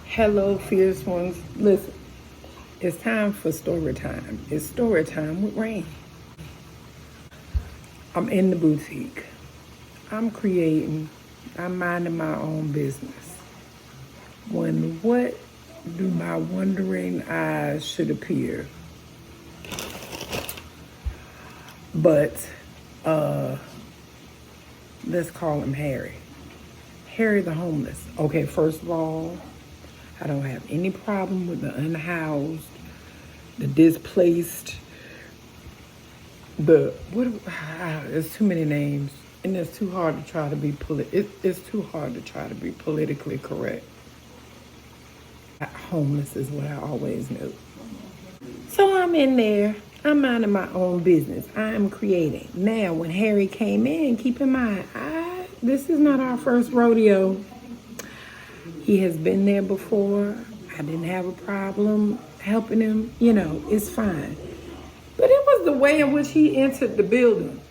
Hello, fierce ones. Listen, it's time for story time. It's story time with Rain. I'm in the boutique. I'm creating. I'm minding my own business. When what do my wondering eyes should appear? But let's call him Harry. Harry the homeless. Okay, first of all, I don't have any problem with the unhoused, the displaced, there's too many names, and it's too hard to try to be it's too hard to try to be politically correct. Homeless is what I always knew. So I'm in there. I'm minding my own business. I am creating. Now, when Harry came in, keep in mind, this is not our first rodeo. He has been there before. I didn't have a problem helping him. It's fine. But it was the way in which he entered the building.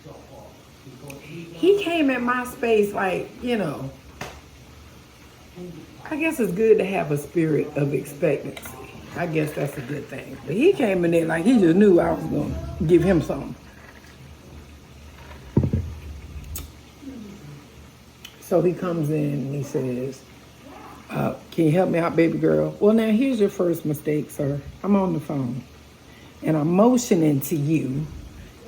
He came at my space like, I guess it's good to have a spirit of expectancy. I guess that's a good thing. But he came in there like he just knew I was going to give him something. So he comes in and he says, can you help me out, baby girl? Well, now here's your first mistake, sir. I'm on the phone. And I'm motioning to you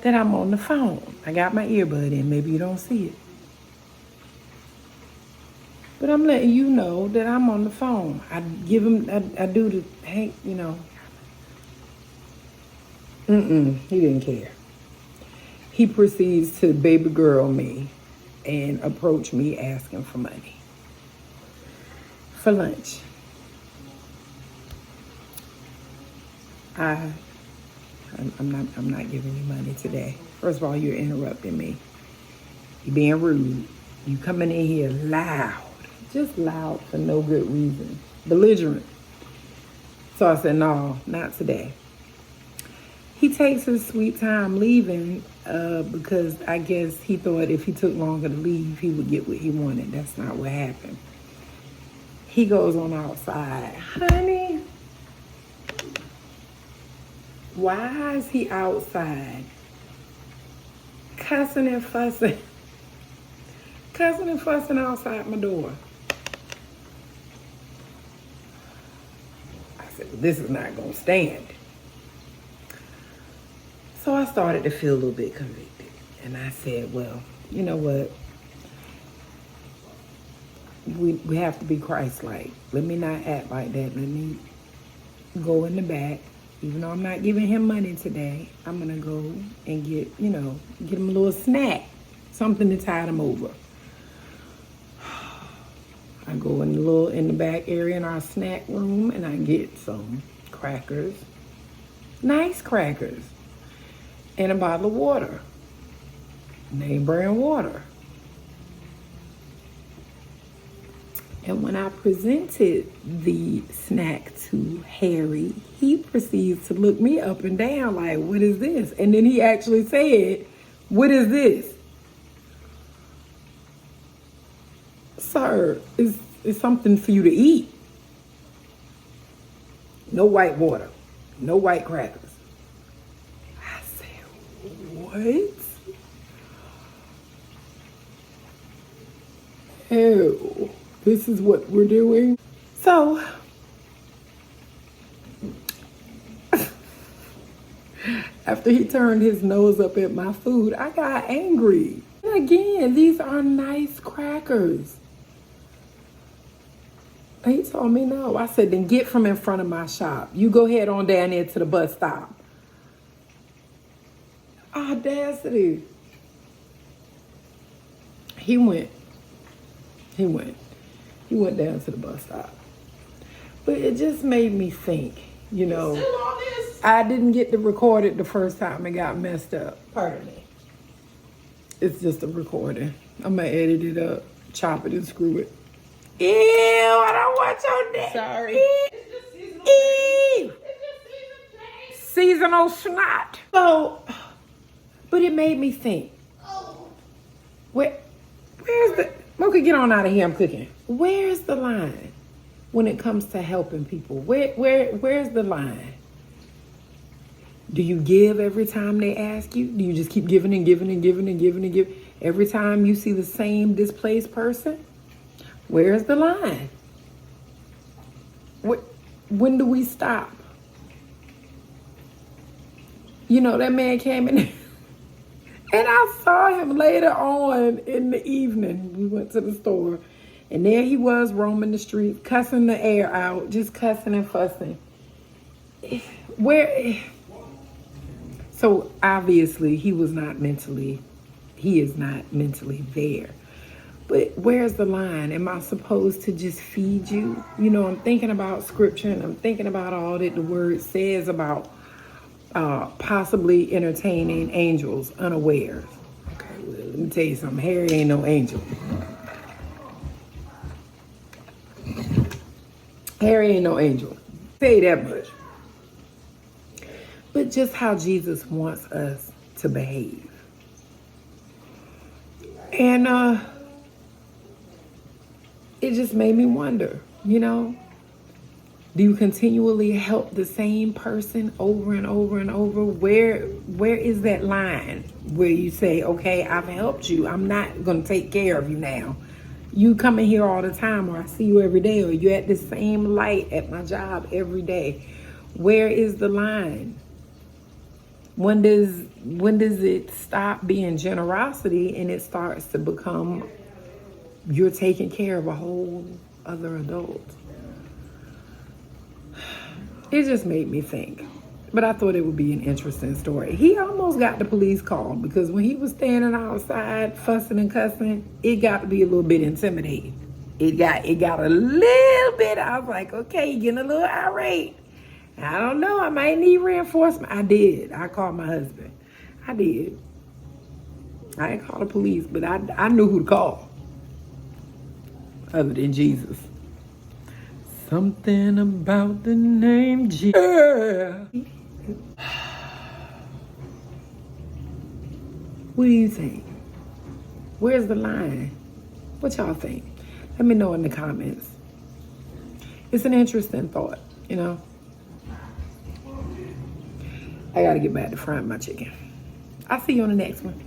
that I'm on the phone. I got my earbud in. Maybe you don't see it. But I'm letting you know that I'm on the phone. I do the, hey, he didn't care. He proceeds to baby girl me and approach me asking for money. For lunch. I'm not giving you money today. First of all, you're interrupting me. You're being rude. You coming in here loud. Just loud for no good reason. Belligerent. So I said, no, not today. He takes his sweet time leaving because I guess he thought if he took longer to leave, he would get what he wanted. That's not what happened. He goes on outside. Honey, why is he outside cussing and fussing? Cussing and fussing outside my door. I said, well, this is not going to stand. So I started to feel a little bit convicted. And I said, well, you know what? We have to be Christ-like. Let me not act like that. Let me go in the back. Even though I'm not giving him money today, I'm going to go and get him a little snack. Something to tide him over. I go in the back area in our snack room and I get some crackers. Nice crackers. And a bottle of water. Name brand water. And when I presented the snack to Harry, he proceeds to look me up and down like, what is this? And then he actually said, what is this? Sir, it's something for you to eat. No white water. No white crackers. I said, what? Ew. This is what we're doing. So, after he turned his nose up at my food, I got angry. And again, these are nice crackers. He told me no. I said, then get from in front of my shop. You go head on down there to the bus stop. Audacity. He went down to the bus stop. But it just made me think, I didn't get to record it the first time. It got messed up. Pardon me. It's just a recording. I'm going to edit it up, chop it and screw it. Ew, I don't want your neck. Sorry. Ew. Seasonal snot. So, but it made me think. Where's the... Mocha, get on out of here. I'm cooking. Where's the line? when it comes to helping people? Where's the line? Do you give every time they ask you? Do you just keep giving and giving and giving and giving and giving? Every time you see the same displaced person? Where's the line? When do we stop? You know, that man came in and I saw him later on in the evening. We went to the store and there he was roaming the street, cussing the air out, just cussing and fussing. So obviously he is not mentally there. But where's the line? Am I supposed to just feed you? You know, I'm thinking about scripture and I'm thinking about all that the word says about possibly entertaining angels unawares. Okay, well, let me tell you something. Harry ain't no angel. Harry ain't no angel. Tell you that much. But just how Jesus wants us to behave. And it just made me wonder, you know, do you continually help the same person over and over and over? Where is that line where you say, okay, I've helped you. I'm not going to take care of you now. You come in here all the time, or I see you every day, or you're at the same light at my job every day. Where is the line? When does it stop being generosity and it starts to become you're taking care of a whole other adult? It just made me think. But I thought it would be an interesting story. He almost got the police called because when he was standing outside fussing and cussing, it got to be a little bit intimidating. It got a little bit. I was like, okay, you're getting a little irate. I don't know. I might need reinforcement. I did. I called my husband. I did. I didn't call the police, but I knew who to call. Other than Jesus. Something about the name Jesus. What do you think? Where's the line? What y'all think? Let me know in the comments. It's an interesting thought, you know. I gotta get back to frying my chicken. I'll see you on the next one.